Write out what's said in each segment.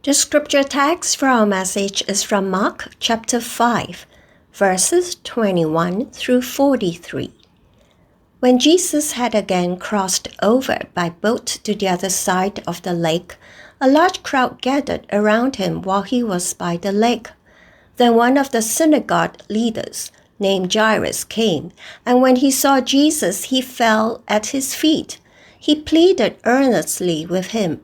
The scripture text for our message is from Mark chapter 5, verses 21 through 43. When Jesus had again crossed over by boat to the other side of the lake, a large crowd gathered around him while he was by the lake. Then one of the synagogue leaders, named Jairus, came, and when he saw Jesus, he fell at his feet. He pleaded earnestly with him,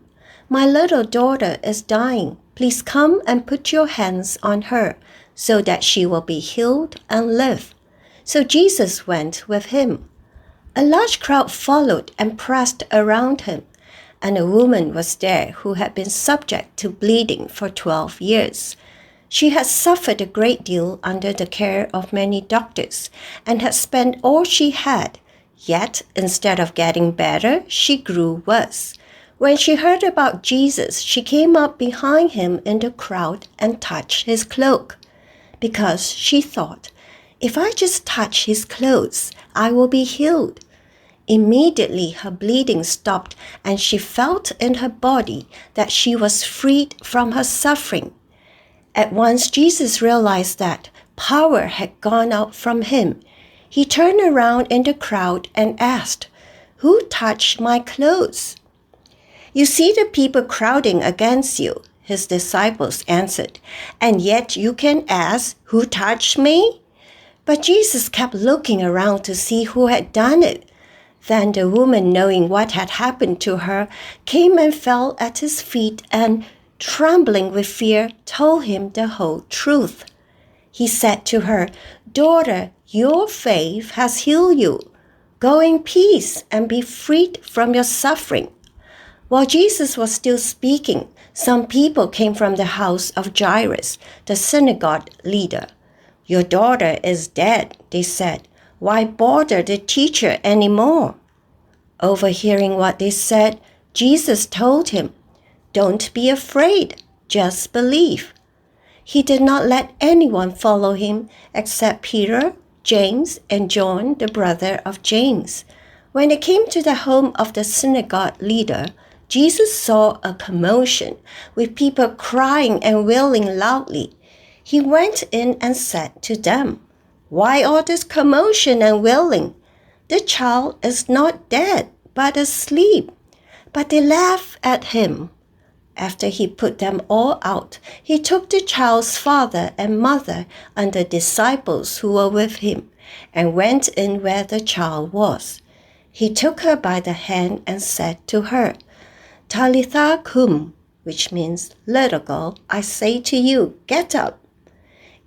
"My little daughter is dying. Please come and put your hands on her, so that she will be healed and live." So Jesus went with him. A large crowd followed and pressed around him, and a woman was there who had been subject to bleeding for 12 years. She had suffered a great deal under the care of many doctors and had spent all she had. Yet, instead of getting better, she grew worse. When she heard about Jesus, she came up behind him in the crowd and touched his cloak, because she thought, "If I just touch his clothes, I will be healed." Immediately her bleeding stopped, and she felt in her body that she was freed from her suffering. At once Jesus realized that power had gone out from him. He turned around in the crowd and asked, "Who touched my clothes?" "You see the people crowding against you," his disciples answered, "and yet you can ask, 'Who touched me?'" But Jesus kept looking around to see who had done it. Then the woman, knowing what had happened to her, came and fell at his feet and, trembling with fear, told him the whole truth. He said to her, "Daughter, your faith has healed you. Go in peace and be freed from your suffering." While Jesus was still speaking, some people came from the house of Jairus, the synagogue leader. "Your daughter is dead," they said. "Why bother the teacher anymore?" Overhearing what they said, Jesus told him, "Don't be afraid, just believe." He did not let anyone follow him except Peter, James, and John, the brother of James. When they came to the home of the synagogue leader, Jesus saw a commotion, with people crying and wailing loudly. He went in and said to them, "Why all this commotion and wailing? The child is not dead, but asleep." But they laughed at him. After he put them all out, he took the child's father and mother and the disciples who were with him, and went in where the child was. He took her by the hand and said to her, "Talitha cum," which means, "Little girl, I say to you, get up."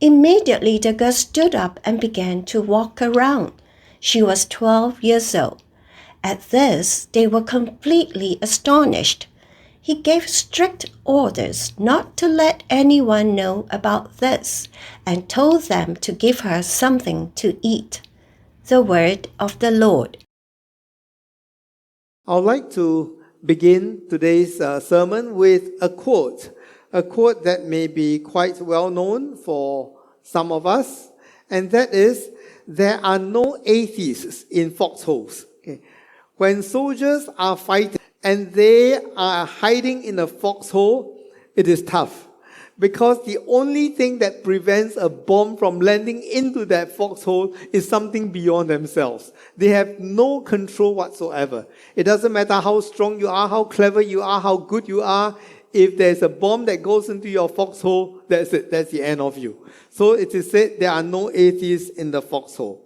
Immediately the girl stood up and began to walk around. She was 12 years old. At this, they were completely astonished. He gave strict orders not to let anyone know about this, and told them to give her something to eat. The word of the Lord. I would like to begin today's sermon with a quote that may be quite well known for some of us, and that is, "There are no atheists in foxholes." Okay. When soldiers are fighting and they are hiding in a foxhole, it is tough, because the only thing that prevents a bomb from landing into that foxhole is something beyond themselves. They have no control whatsoever. It doesn't matter how strong you are, how clever you are, how good you are. If there's a bomb that goes into your foxhole, that's it. That's the end of you. So it is said there are no atheists in the foxhole.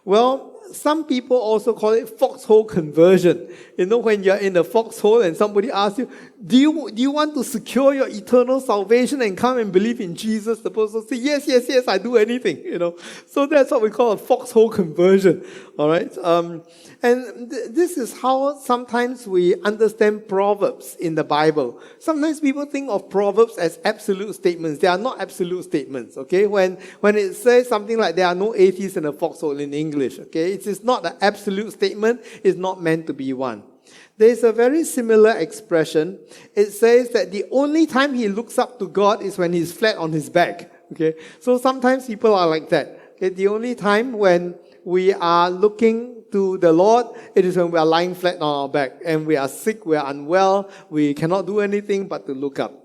Well, some people also call it foxhole conversion. You know, when you're in a foxhole and somebody asks you, do you want to secure your eternal salvation and come and believe in Jesus? The person will say, yes, I do anything, you know. So that's what we call a foxhole conversion, all right? This is how sometimes we understand Proverbs in the Bible. Sometimes people think of Proverbs as absolute statements. They are not absolute statements, okay? When it says something like there are no atheists in a foxhole in English, okay? It is not an absolute statement. It's not meant to be one. There's a very similar expression. It says that the only time he looks up to God is when he's flat on his back, okay? So sometimes people are like that. Okay? The only time when we are looking to the Lord, it is when we are lying flat on our back and we are sick, we are unwell, we cannot do anything but to look up.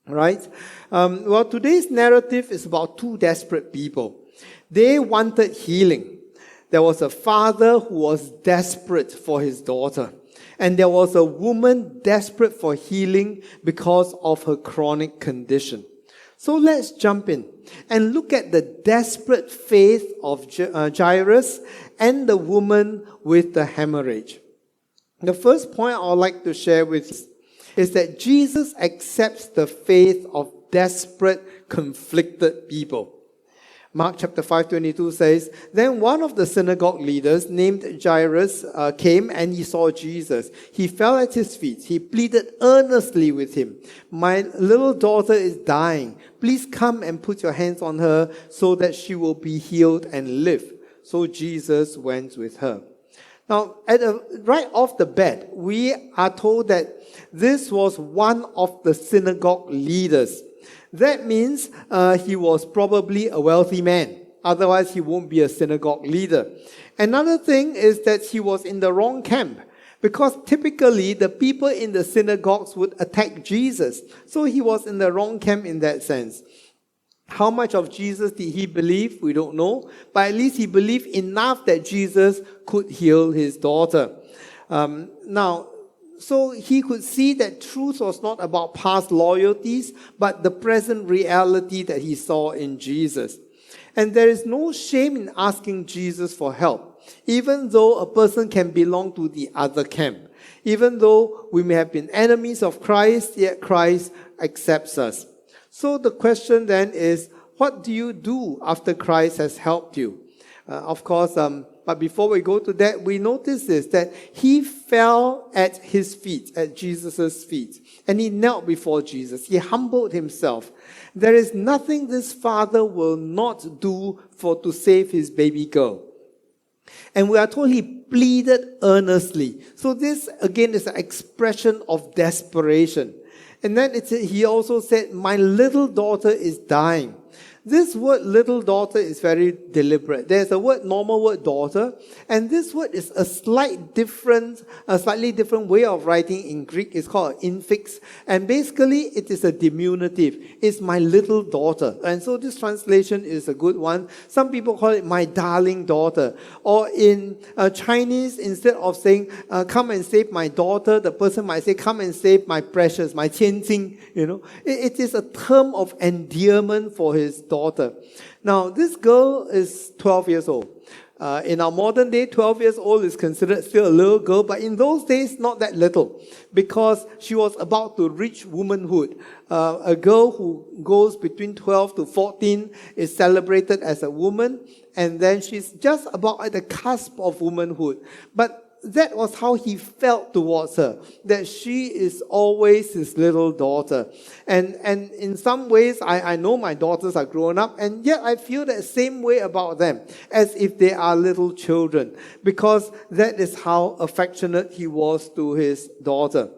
Right? Well, today's narrative is about two desperate people. They wanted healing. There was a father who was desperate for his daughter. And there was a woman desperate for healing because of her chronic condition. So let's jump in and look at the desperate faith of Jairus and the woman with the hemorrhage. The first point I would like to share with you is that Jesus accepts the faith of desperate, conflicted people. Mark chapter 5:22 says, Then one of the synagogue leaders named Jairus came and he saw Jesus. He fell at his feet. He pleaded earnestly with him. My little daughter is dying. Please come and put your hands on her so that she will be healed and live. So Jesus went with her. Now, right off the bat, we are told that this was one of the synagogue leaders. That means he was probably a wealthy man. Otherwise, he won't be a synagogue leader. Another thing is that he was in the wrong camp, because typically the people in the synagogues would attack Jesus. So he was in the wrong camp in that sense. How much of Jesus did he believe? We don't know. But at least he believed enough that Jesus could heal his daughter. So he could see that truth was not about past loyalties, but the present reality that he saw in Jesus. And there is no shame in asking Jesus for help, even though a person can belong to the other camp. Even though we may have been enemies of Christ, yet Christ accepts us. So the question then is, what do you do after Christ has helped you? But before we go to that, we notice this, that he fell at his feet, at Jesus' feet. And he knelt before Jesus. He humbled himself. There is nothing this father will not do to save his baby girl. And we are told he pleaded earnestly. So this, again, is an expression of desperation. And then he also said, my little daughter is dying. This word little daughter is very deliberate. There's a normal word daughter, and this word is a slightly different way of writing in Greek. It's called an infix, and basically it is a diminutive. It's my little daughter. And so this translation is a good one. Some people call it my darling daughter. Or in Chinese, instead of saying, come and save my daughter, the person might say, come and save my precious, my qianjing. It is a term of endearment for his daughter. Now, this girl is 12 years old. In our modern day, 12 years old is considered still a little girl, but in those days, not that little, because she was about to reach womanhood. A girl who goes between 12 to 14 is celebrated as a woman, and then she's just about at the cusp of womanhood. But that was how he felt towards her, that she is always his little daughter. And in some ways, I know my daughters are grown up, and yet I feel that same way about them, as if they are little children, because that is how affectionate he was to his daughter.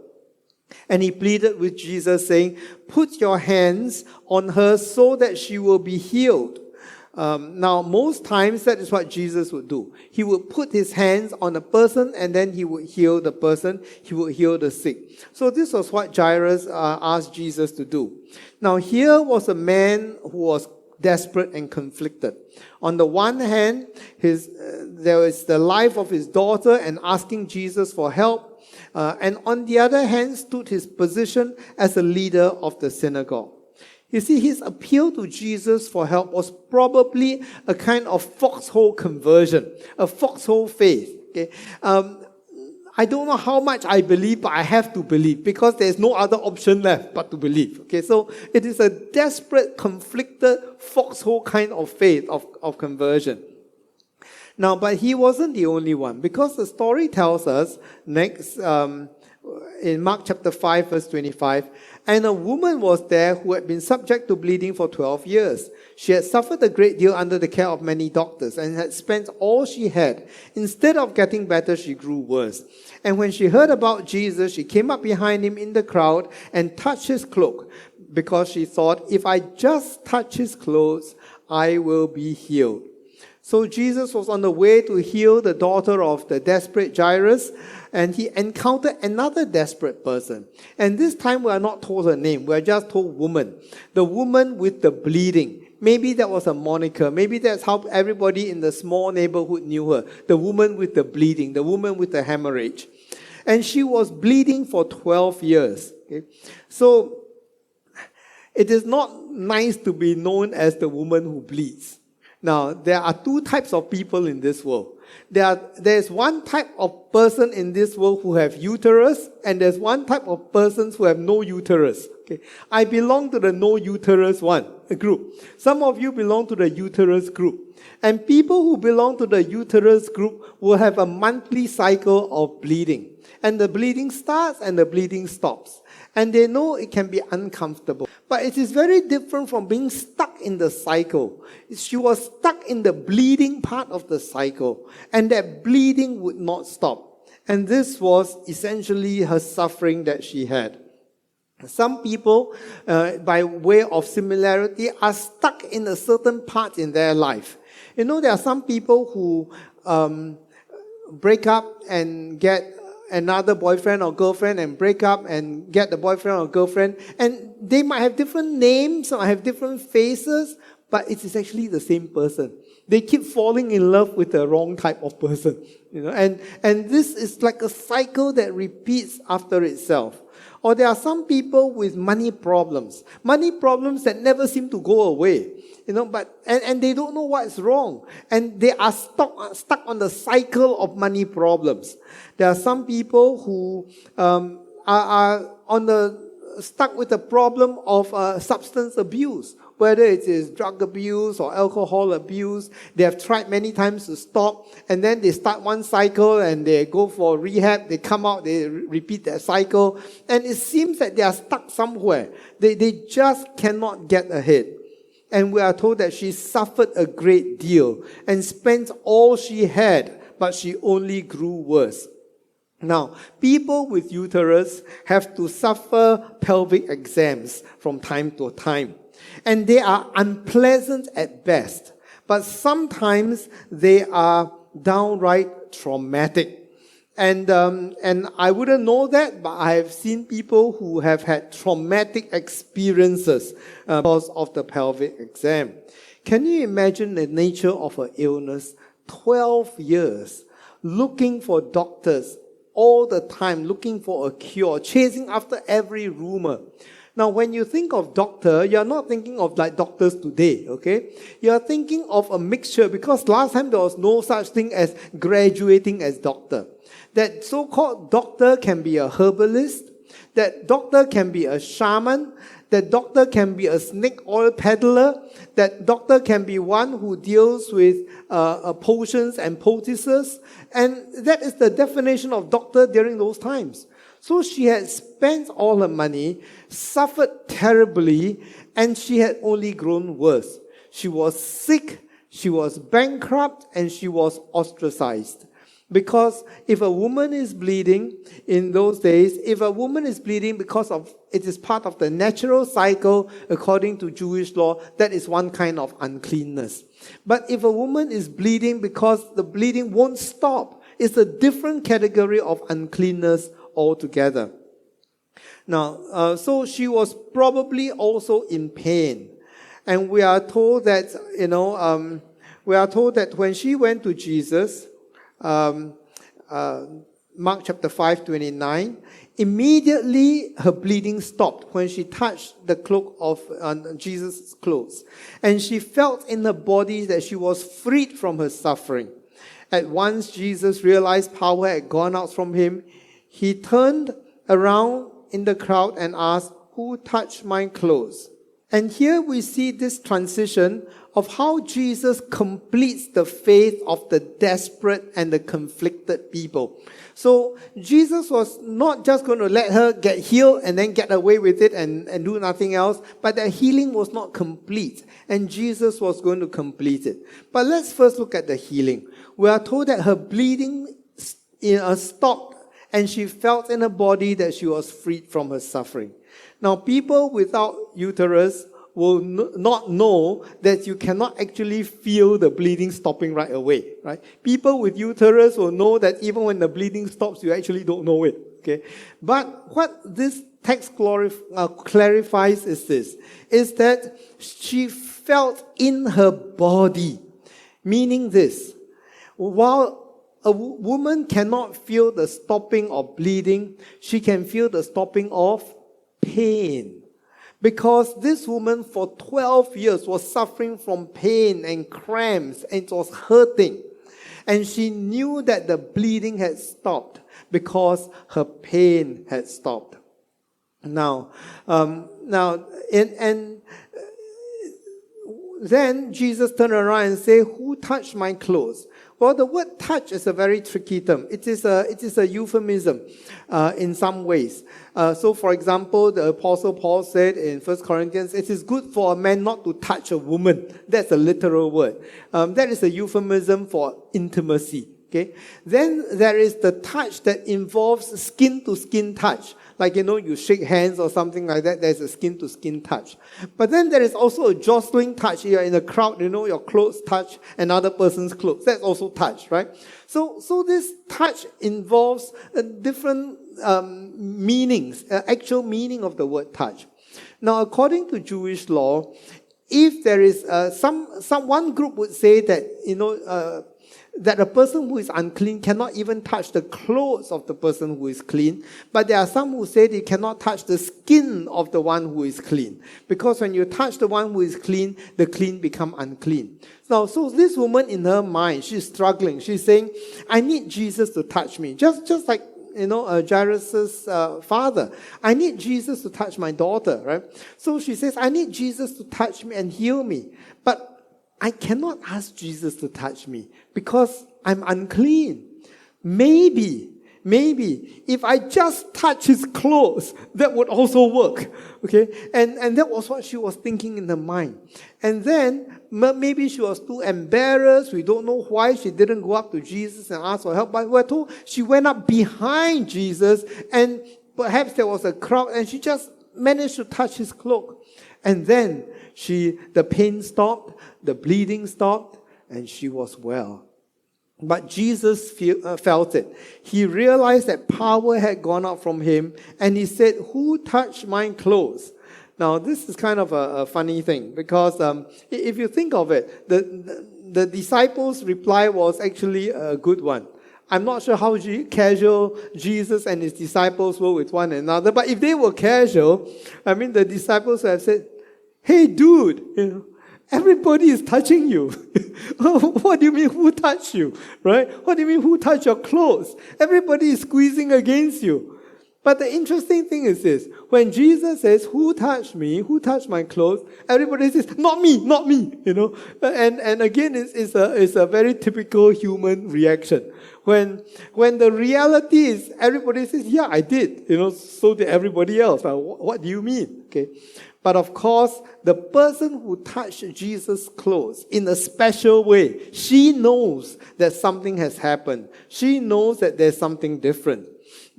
And he pleaded with Jesus, saying, put your hands on her so that she will be healed. Now, most times that is what Jesus would do. He would put his hands on a person and then he would heal the person. He would heal the sick. So this was what Jairus asked Jesus to do. Now, here was a man who was desperate and conflicted. On the one hand, there was the life of his daughter and asking Jesus for help. And on the other hand, stood his position as a leader of the synagogue. You see, his appeal to Jesus for help was probably a kind of foxhole conversion, a foxhole faith. Okay? I don't know how much I believe, but I have to believe because there's no other option left but to believe. Okay, so it is a desperate, conflicted, foxhole kind of faith of conversion. Now, but he wasn't the only one, because the story tells us next in Mark chapter 5, verse 25, and a woman was there who had been subject to bleeding for 12 years. She had suffered a great deal under the care of many doctors and had spent all she had. Instead of getting better, she grew worse. And when she heard about Jesus, she came up behind him in the crowd and touched his cloak, because she thought, if I just touch his clothes, I will be healed. So Jesus was on the way to heal the daughter of the desperate Jairus, and he encountered another desperate person. And this time we are not told her name, we are just told woman. The woman with the bleeding. Maybe that was a moniker. Maybe that's how everybody in the small neighborhood knew her. The woman with the bleeding, the woman with the hemorrhage. And she was bleeding for 12 years. Okay? So, it is not nice to be known as the woman who bleeds. Now, there are two types of people in this world. There's one type of person in this world who have uterus, and there's one type of persons who have no uterus. Okay. I belong to the no uterus group. Some of you belong to the uterus group. And people who belong to the uterus group will have a monthly cycle of bleeding. And the bleeding starts and the bleeding stops. And they know it can be uncomfortable. But it is very different from being stuck in the cycle. She was stuck in the bleeding part of the cycle. And that bleeding would not stop. And this was essentially her suffering that she had. Some people, by way of similarity, are stuck in a certain part in their life. You know, there are some people who break up and get another boyfriend or girlfriend and break up and get the boyfriend or girlfriend. And they might have different names or have different faces, but it is actually the same person. They keep falling in love with the wrong type of person. You know, and this is like a cycle that repeats after itself. Or there are some people with money problems that never seem to go away. You know, and they don't know what's wrong. And they are stuck on the cycle of money problems. There are some people who are stuck with the problem of substance abuse. Whether it is drug abuse or alcohol abuse, they have tried many times to stop, and then they start one cycle and they go for rehab, they come out, they repeat that cycle, and it seems that they are stuck somewhere. They just cannot get ahead. And we are told that she suffered a great deal and spent all she had, but she only grew worse. Now, people with uterus have to suffer pelvic exams from time to time. And they are unpleasant at best. But sometimes they are downright traumatic. And I wouldn't know that, but I have seen people who have had traumatic experiences because of the pelvic exam. Can you imagine the nature of her illness? 12 years, looking for doctors all the time, looking for a cure, chasing after every rumor. Now, when you think of doctor, you're not thinking of like doctors today, okay? You're thinking of a mixture, because last time there was no such thing as graduating as doctor. That so-called doctor can be a herbalist, that doctor can be a shaman, that doctor can be a snake oil peddler, that doctor can be one who deals with potions and poultices, and that is the definition of doctor during those times. So she had spent all her money, suffered terribly, and she had only grown worse. She was sick, she was bankrupt, and she was ostracized. Because if a woman is bleeding in those days, if a woman is bleeding because of it is part of the natural cycle according to Jewish law, that is one kind of uncleanness. But if a woman is bleeding because the bleeding won't stop, it's a different category of uncleanness altogether. Now, so she was probably also in pain. And we are told that, when she went to Jesus, Mark chapter 5:29, immediately her bleeding stopped when she touched the cloak of Jesus' clothes. And she felt in her body that she was freed from her suffering. At once Jesus realized power had gone out from him. He turned around in the crowd and asked, "Who touched my clothes?" And here we see this transition of how Jesus completes the faith of the desperate and the conflicted people. So Jesus was not just going to let her get healed and then get away with it and do nothing else, but the healing was not complete, and Jesus was going to complete it. But let's first look at the healing. We are told that her bleeding stopped, and she felt in her body that she was freed from her suffering. Now, people without uterus will not know that you cannot actually feel the bleeding stopping right away, right? People with uterus will know that even when the bleeding stops, you actually don't know it, okay? But what this text clarifies is this, is that she felt in her body, meaning this, while a woman cannot feel the stopping of bleeding, she can feel the stopping of pain. Because this woman for 12 years was suffering from pain and cramps and it was hurting. And she knew that the bleeding had stopped because her pain had stopped. Then Jesus turned around and said, "Who touched my clothes?" Well, the word touch is a very tricky term. It is a euphemism in some ways. So, for example, the Apostle Paul said in 1 Corinthians, it is good for a man not to touch a woman. That's a literal word. That is a euphemism for intimacy. Okay? Then there is the touch that involves skin-to-skin touch. Like, you shake hands or something like that, there's a skin-to-skin touch. But then there is also a jostling touch. You're in a crowd, your clothes touch another person's clothes. That's also touch, right? So this touch involves different meanings, actual meaning of the word touch. Now, according to Jewish law, if there is one group would say that, that a person who is unclean cannot even touch the clothes of the person who is clean. But there are some who say they cannot touch the skin of the one who is clean. Because when you touch the one who is clean, the clean become unclean. Now, so this woman in her mind, she's struggling. She's saying, I need Jesus to touch me. Just like, Jairus' father. I need Jesus to touch my daughter, right? So she says, I need Jesus to touch me and heal me. But I cannot ask Jesus to touch me because I'm unclean. Maybe, if I just touch his clothes, that would also work. Okay? And that was what she was thinking in her mind. And then, maybe she was too embarrassed. We don't know why she didn't go up to Jesus and ask for help. But we're told she went up behind Jesus and perhaps there was a crowd and she just managed to touch his cloak. And then the pain stopped, the bleeding stopped, and she was well. But Jesus felt it. He realized that power had gone out from him, and he said, "Who touched my clothes?" Now, this is kind of a funny thing, because if you think of it, the disciples' reply was actually a good one. I'm not sure how casual Jesus and his disciples were with one another, but if they were casual, the disciples would have said, "Hey, dude, everybody is touching you." What do you mean, who touched you? Right? What do you mean, who touched your clothes? Everybody is squeezing against you. But the interesting thing is this. When Jesus says, "Who touched me? Who touched my clothes?" everybody says, "Not me, not me." And again, it's a very typical human reaction. When the reality is, everybody says, "Yeah, I did." So did everybody else. What do you mean? Okay. But of course, the person who touched Jesus' clothes in a special way, she knows that something has happened. She knows that there's something different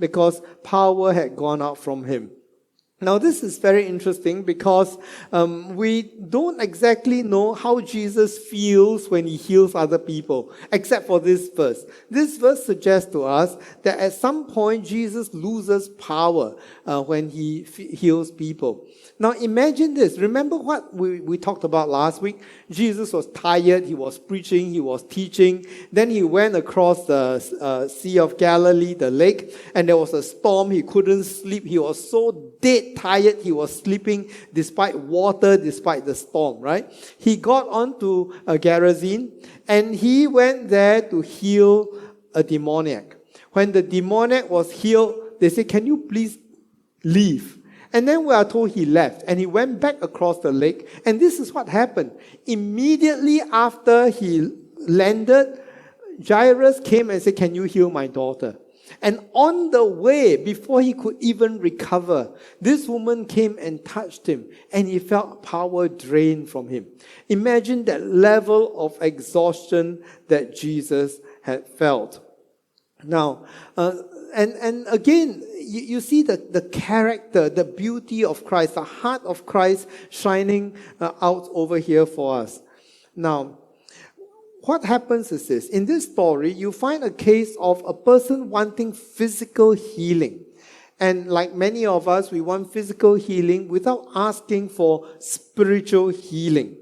because power had gone out from him. Now, this is very interesting because we don't exactly know how Jesus feels when he heals other people, except for this verse. This verse suggests to us that at some point, Jesus loses power when he heals people. Now, imagine this. Remember what we talked about last week? Jesus was tired. He was preaching. He was teaching. Then he went across the Sea of Galilee, the lake, and there was a storm. He couldn't sleep. He was so dead tired. He was sleeping despite water, despite the storm, right? He got onto Gerasene, and he went there to heal a demoniac. When the demoniac was healed, they said, "Can you please leave?" And then we are told he left and he went back across the lake. And this is what happened. Immediately after he landed, Jairus came and said, "Can you heal my daughter?" And on the way, before he could even recover, this woman came and touched him and he felt power drain from him. Imagine that level of exhaustion that Jesus had felt. Now, And again, you see the character, the beauty of Christ, the heart of Christ shining out over here for us. Now, what happens is this. In this story, you find a case of a person wanting physical healing. And like many of us, we want physical healing without asking for spiritual healing.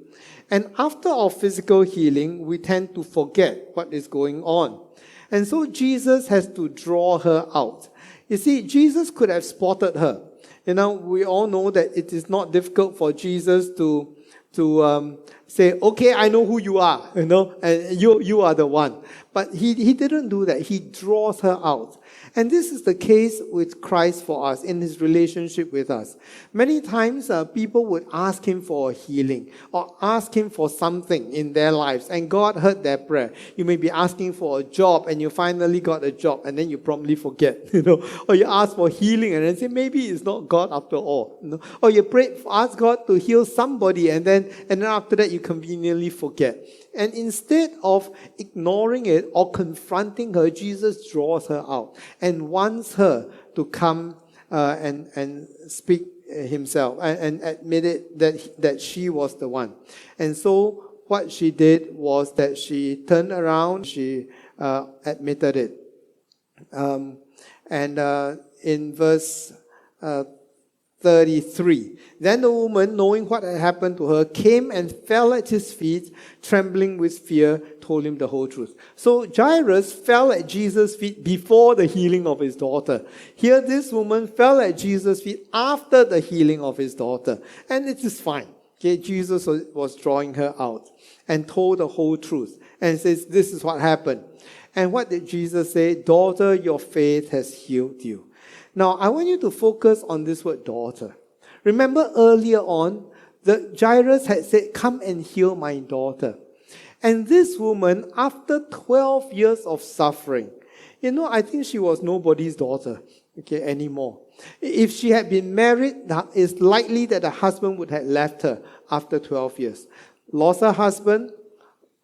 And after our physical healing, we tend to forget what is going on. And so Jesus has to draw her out. You see, Jesus could have spotted her. We all know that it is not difficult for Jesus to say, okay, I know who you are, and you are the one. But he didn't do that. He draws her out. And this is the case with Christ for us in his relationship with us. Many times people would ask him for a healing or ask him for something in their lives, and God heard their prayer. You may be asking for a job and you finally got a job, and then you promptly forget, or you ask for healing and then say, maybe it's not God after all. Or you ask God to heal somebody and then after that you conveniently forget. And instead of ignoring it or confronting her, Jesus draws her out and wants her to come and speak himself and admit it that she was the one. And so what she did was that she turned around, she admitted it. In verse 33. Then the woman, knowing what had happened to her, came and fell at his feet, trembling with fear, told him the whole truth. So Jairus fell at Jesus' feet before the healing of his daughter. Here this woman fell at Jesus' feet after the healing of his daughter. And it is fine. Okay, Jesus was drawing her out and told the whole truth and says, this is what happened. And what did Jesus say? Daughter, your faith has healed you. Now, I want you to focus on this word daughter. Remember earlier on, Jairus had said, come and heal my daughter. And this woman, after 12 years of suffering, I think she was nobody's daughter, anymore. If she had been married, it's likely that the husband would have left her after 12 years. Lost her husband,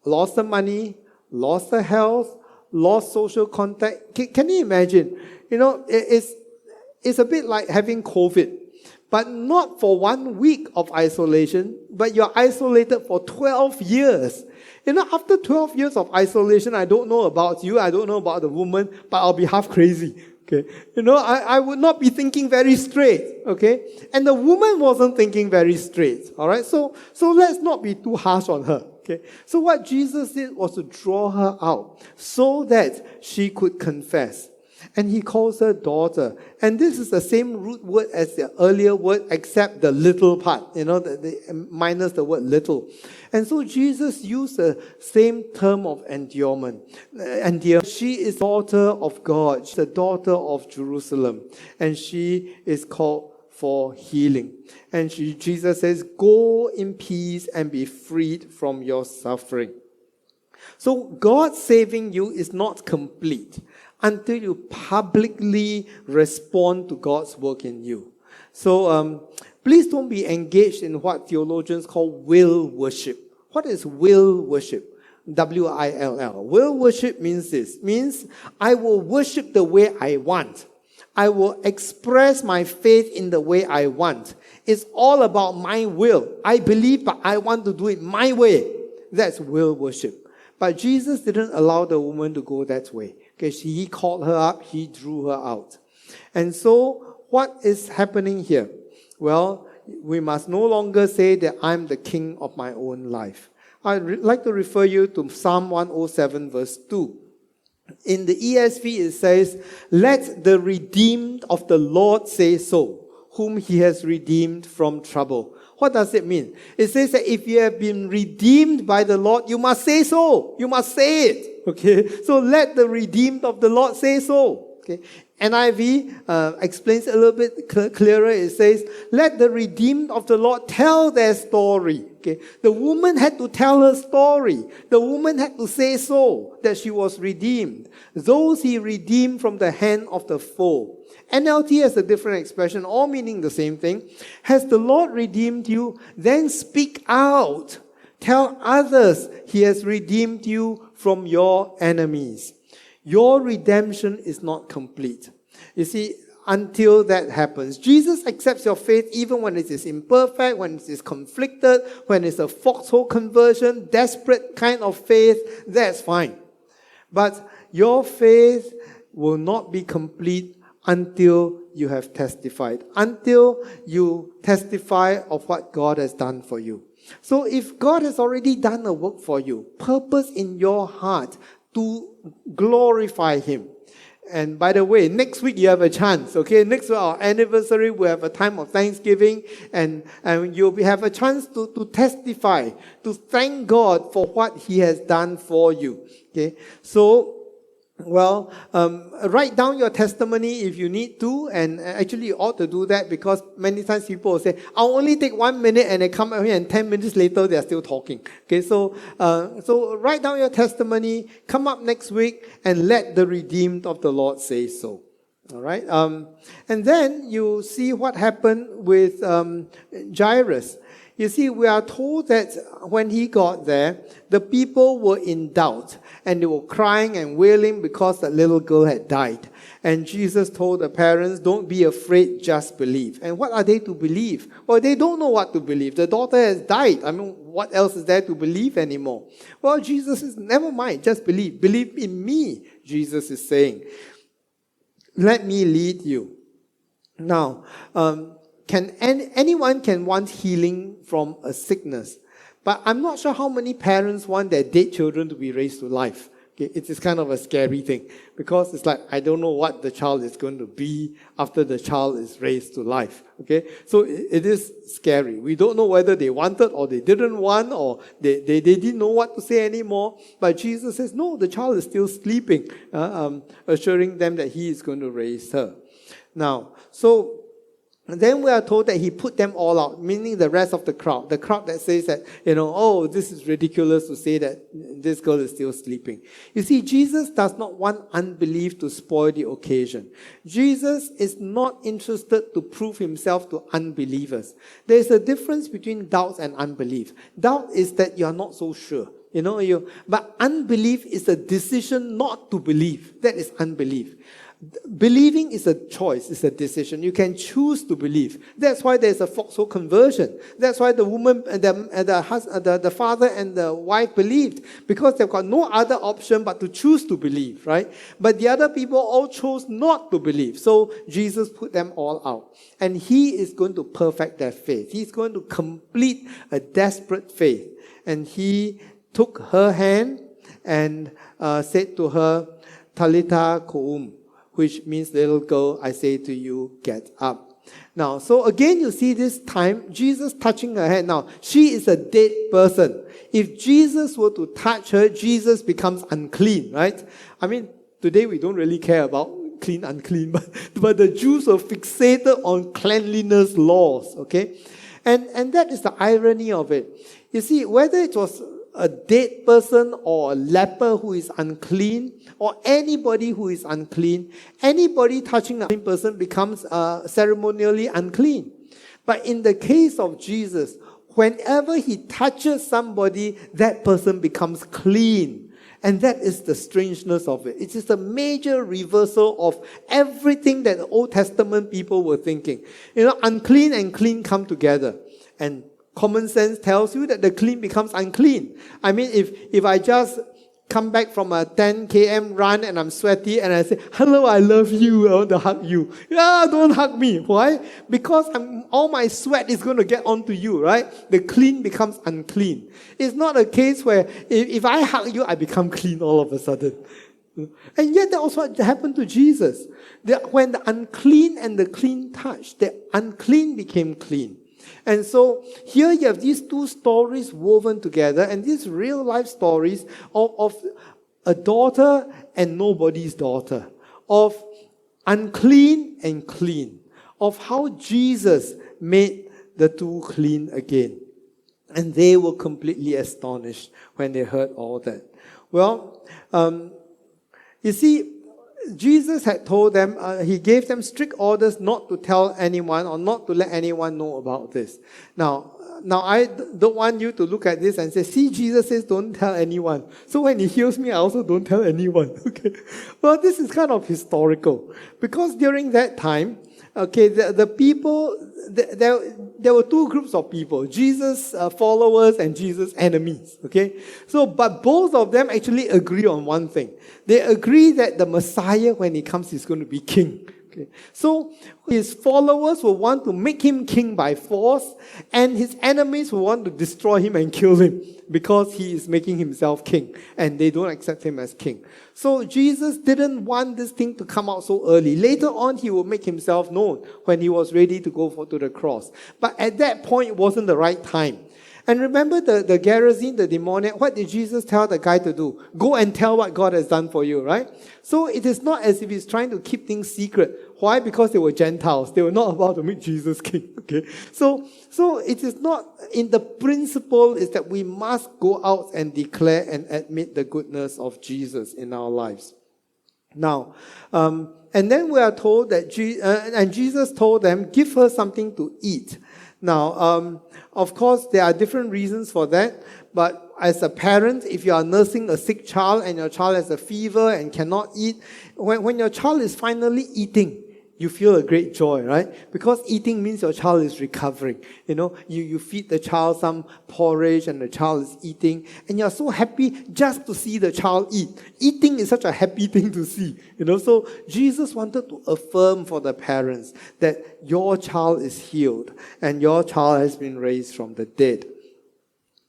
lost her money, lost her health, lost social contact. Can you imagine? It's a bit like having COVID, but not for 1 week of isolation, but you're isolated for 12 years. After 12 years of isolation, I don't know about you, I don't know about the woman, but I'll be half crazy. Okay, I would not be thinking very straight. Okay, and the woman wasn't thinking very straight. All right, so let's not be too harsh on her. Okay, so what Jesus did was to draw her out so that she could confess. And he calls her daughter. And this is the same root word as the earlier word, except the little part, minus the word little. And so Jesus used the same term of endearment. She is daughter of God. She's the daughter of Jerusalem. And she is called for healing. And Jesus says, go in peace and be freed from your suffering. So God saving you is not complete until you publicly respond to God's work in you. So please don't be engaged in what theologians call will worship. What is will worship? W-I-L-L. Will worship means this. Means I will worship the way I want. I will express my faith in the way I want. It's all about my will. I believe, but I want to do it my way. That's will worship. But Jesus didn't allow the woman to go that way. Okay, he called her up, he drew her out. And so, what is happening here? Well, we must no longer say that I'm the king of my own life. I'd like to refer you to Psalm 107 verse 2. In the ESV it says, let the redeemed of the Lord say so, whom he has redeemed from trouble. What does it mean? It says that if you have been redeemed by the Lord, you must say so. You must say it. Okay? So let the redeemed of the Lord say so. Okay? NIV explains it a little bit clearer. It says, let the redeemed of the Lord tell their story. Okay? The woman had to tell her story. The woman had to say so, that she was redeemed. Those he redeemed from the hand of the foe. NLT has a different expression, all meaning the same thing. Has the Lord redeemed you? Then speak out. Tell others he has redeemed you from your enemies. Your redemption is not complete. You see, until that happens. Jesus accepts your faith even when it is imperfect, when it is conflicted, when it's a foxhole conversion, desperate kind of faith, that's fine. But your faith will not be complete until you have testified, until you testify of what God has done for you. So if God has already done a work for you, purpose in your heart to glorify Him. And by the way, next week you have a chance, okay? Next week, our anniversary, we have a time of Thanksgiving, and you'll have a chance to testify, to thank God for what He has done for you, okay? So, write down your testimony if you need to, and actually you ought to do that, because many times people will say, I'll only take 1 minute, and they come out here and 10 minutes later they are still talking. Okay, so write down your testimony, come up next week, and let the redeemed of the Lord say so. All right, and then you see what happened with Jairus. You see, we are told that when he got there, the people were in doubt, and they were crying and wailing because the little girl had died. And Jesus told the parents, don't be afraid, just believe. And what are they to believe? Well, they don't know what to believe. The daughter has died. I mean, what else is there to believe anymore? Well, Jesus says, never mind, just believe. Believe in me, Jesus is saying. Let me lead you. Now, anyone can want healing from a sickness, but I'm not sure how many parents want their dead children to be raised to life. Okay, it is kind of a scary thing, because it's like, I don't know what the child is going to be after the child is raised to life. Okay, so it is scary. We don't know whether they wanted or they didn't want, or they didn't know what to say anymore. But Jesus says, no, the child is still sleeping, assuring them that He is going to raise her. Now, so then we are told that He put them all out, meaning the rest of the crowd that says that, oh, this is ridiculous to say that this girl is still sleeping. You see, Jesus does not want unbelief to spoil the occasion. Jesus is not interested to prove Himself to unbelievers. There is a difference between doubt and unbelief. Doubt is that you are not so sure. But unbelief is a decision not to believe. That is unbelief. Believing is a choice, it's a decision. You can choose to believe. That's why there's a foxhole conversion. That's why the woman, the father and the wife believed, because they've got no other option but to choose to believe, right? But the other people all chose not to believe. So Jesus put them all out. And He is going to perfect their faith. He's going to complete a desperate faith. And He took her hand and said to her, Talitha koum, which means, little girl, I say to you, get up. Now, so again, you see this time, Jesus touching her hand. Now, she is a dead person. If Jesus were to touch her, Jesus becomes unclean, right? I mean, today we don't really care about clean, unclean, but the Jews were fixated on cleanliness laws, okay? And that is the irony of it. You see, whether it was a dead person or a leper who is unclean, or anybody who is unclean, anybody touching a clean person becomes ceremonially unclean. But in the case of Jesus, whenever He touches somebody, that person becomes clean. And that is the strangeness of it. It is a major reversal of everything that the Old Testament people were thinking. Unclean and clean come together. And common sense tells you that the clean becomes unclean. I mean, if I just come back from a 10 km run and I'm sweaty and I say, hello, I love you, I want to hug you. Yeah, don't hug me. Why? Because all my sweat is going to get onto you, right? The clean becomes unclean. It's not a case where if I hug you, I become clean all of a sudden. And yet that also happened to Jesus. When the unclean and the clean touched, the unclean became clean. And so here you have these two stories woven together, and these real life stories of a daughter and nobody's daughter, of unclean and clean, of how Jesus made the two clean again. And they were completely astonished when they heard all that. Well, you see, Jesus had told them, He gave them strict orders not to tell anyone or not to let anyone know about this. Now Now, I don't want you to look at this and say, see, Jesus says don't tell anyone. So when he heals me, I also don't tell anyone. Okay. Well, this is kind of historical. Because during that time, okay, the people, there were two groups of people, Jesus followers and Jesus enemies, okay? So, but both of them actually agree on one thing. They agree that the Messiah, when he comes, is going to be king. Okay. So, his followers will want to make him king by force, and his enemies will want to destroy him and kill him because he is making himself king, and they don't accept him as king. So Jesus didn't want this thing to come out so early. Later on, he will make himself known when he was ready to go to the cross. But at that point, it wasn't the right time. And remember the Gerasene, the demoniac, what did Jesus tell the guy to do? Go and tell what God has done for you, right? So it is not as if he's trying to keep things secret. Why? Because they were Gentiles. They were not about to make Jesus king, okay? So it is not, in the principle is that we must go out and declare and admit the goodness of Jesus in our lives. Now, and then we are told that, and Jesus told them, give her something to eat. Now, of course, there are different reasons for that, but as a parent, if you are nursing a sick child and your child has a fever and cannot eat, when your child is finally eating, you feel a great joy, right? Because eating means your child is recovering. You know, you feed the child some porridge and the child is eating, and you're so happy just to see the child eat. Eating is such a happy thing to see. You know, so Jesus wanted to affirm for the parents that your child is healed and your child has been raised from the dead.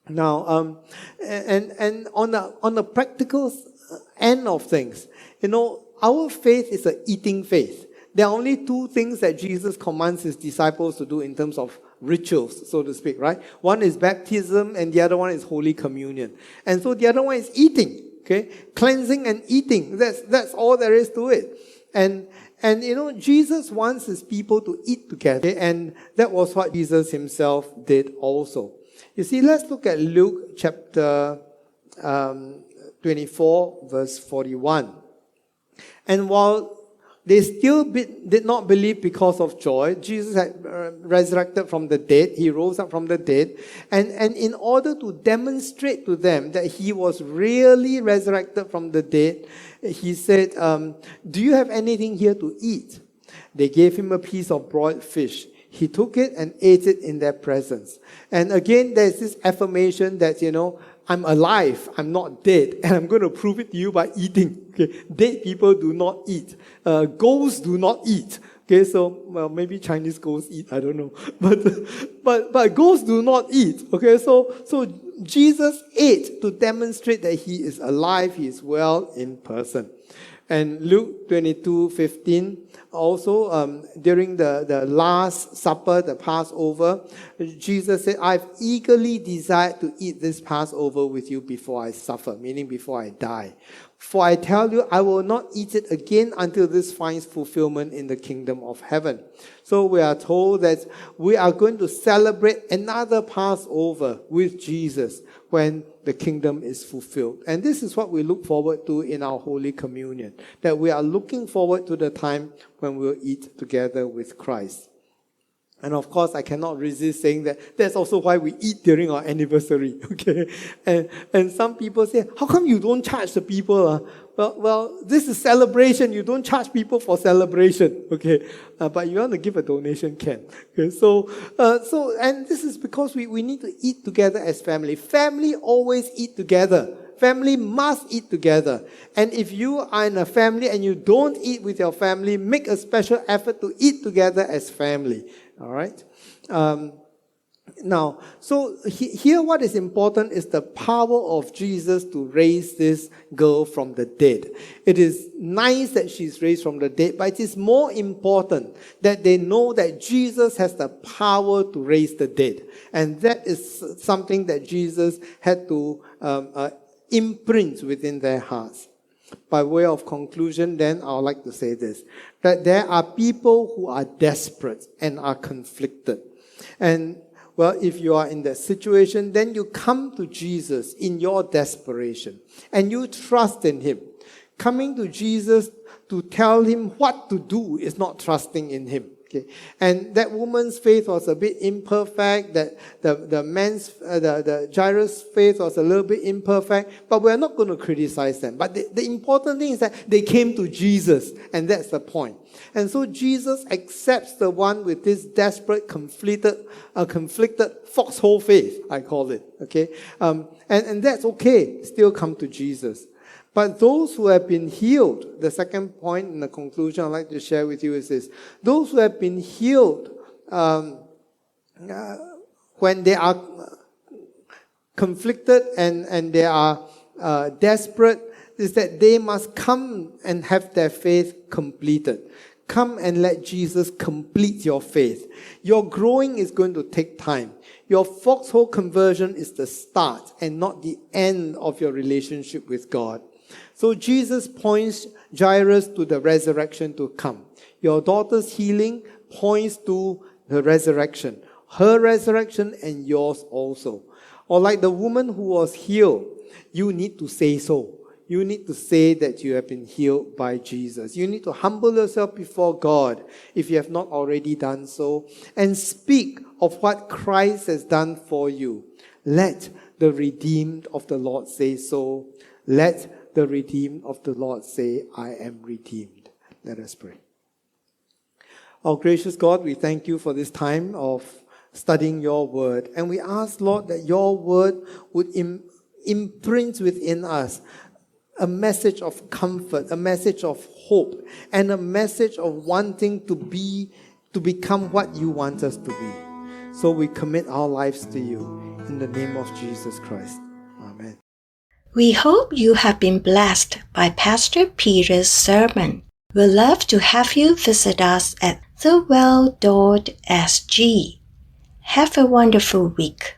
Now, and on the practical end of things, you know, our faith is an eating faith. There are only two things that Jesus commands his disciples to do in terms of rituals, so to speak, right? One is baptism and the other one is Holy Communion. And so the other one is eating, okay? Cleansing and eating. That's all there is to it. And you know, Jesus wants his people to eat together, and that was what Jesus himself did also. You see, let's look at Luke chapter 24, verse 41. And while they still did not believe because of joy, Jesus had resurrected from the dead. He rose up from the dead. And in order to demonstrate to them that he was really resurrected from the dead, he said, do you have anything here to eat? They gave him a piece of broiled fish. He took it and ate it in their presence. And again, there's this affirmation that, you know, I'm alive, I'm not dead, and I'm going to prove it to you by eating. Okay? Dead people do not eat. Ghosts do not eat. Okay, so, well, maybe Chinese ghosts eat, I don't know. But ghosts do not eat. Okay, so Jesus ate to demonstrate that he is alive, he is well in person. And Luke 22:15, also during the Last Supper, the Passover, Jesus said, I've eagerly desired to eat this Passover with you before I suffer, meaning before I die. For I tell you, I will not eat it again until this finds fulfillment in the kingdom of heaven. So we are told that we are going to celebrate another Passover with Jesus when the kingdom is fulfilled. And this is what we look forward to in our Holy Communion, that we are looking forward to the time when we'll eat together with Christ. And of course, I cannot resist saying that that's also why we eat during our anniversary, okay? And some people say, how come you don't charge the people? Well, this is celebration. You don't charge people for celebration, okay? But you want to give a donation, can. Okay, so and this is because we need to eat together as family. Family always eat together. Family must eat together. And if you are in a family and you don't eat with your family, make a special effort to eat together as family. All right? Now, so here what is important is the power of Jesus to raise this girl from the dead. It is nice that she's raised from the dead, but it is more important that they know that Jesus has the power to raise the dead. And that is something that Jesus had to imprint within their hearts. By way of conclusion, then, I would like to say this, that there are people who are desperate and are conflicted. And, well, if you are in that situation, then you come to Jesus in your desperation and you trust in him. Coming to Jesus to tell him what to do is not trusting in him. Okay, and that woman's faith was a bit imperfect. That the Jairus' faith was a little bit imperfect. But we're not going to criticize them. But the important thing is that they came to Jesus, and that's the point. And so Jesus accepts the one with this desperate, conflicted foxhole faith, I call it. Okay, and that's okay. Still come to Jesus. But those who have been healed, the second point in the conclusion I'd like to share with you is this. Those who have been healed when they are conflicted and they are desperate, is that they must come and have their faith completed. Come and let Jesus complete your faith. Your growing is going to take time. Your foxhole conversion is the start and not the end of your relationship with God. So Jesus points Jairus to the resurrection to come. Your daughter's healing points to the resurrection. Her resurrection and yours also. Or like the woman who was healed, you need to say so. You need to say that you have been healed by Jesus. You need to humble yourself before God if you have not already done so, and speak of what Christ has done for you. Let the redeemed of the Lord say so. Let the redeemed of the Lord say, I am redeemed. Let us pray. Our gracious God, we thank you for this time of studying your word. And we ask, Lord, that your word would imprint within us a message of comfort, a message of hope, and a message of wanting to become what you want us to be. So we commit our lives to you in the name of Jesus Christ. Amen. We hope you have been blessed by Pastor Peter's sermon. We'd love to have you visit us at thewell.sg. Have a wonderful week.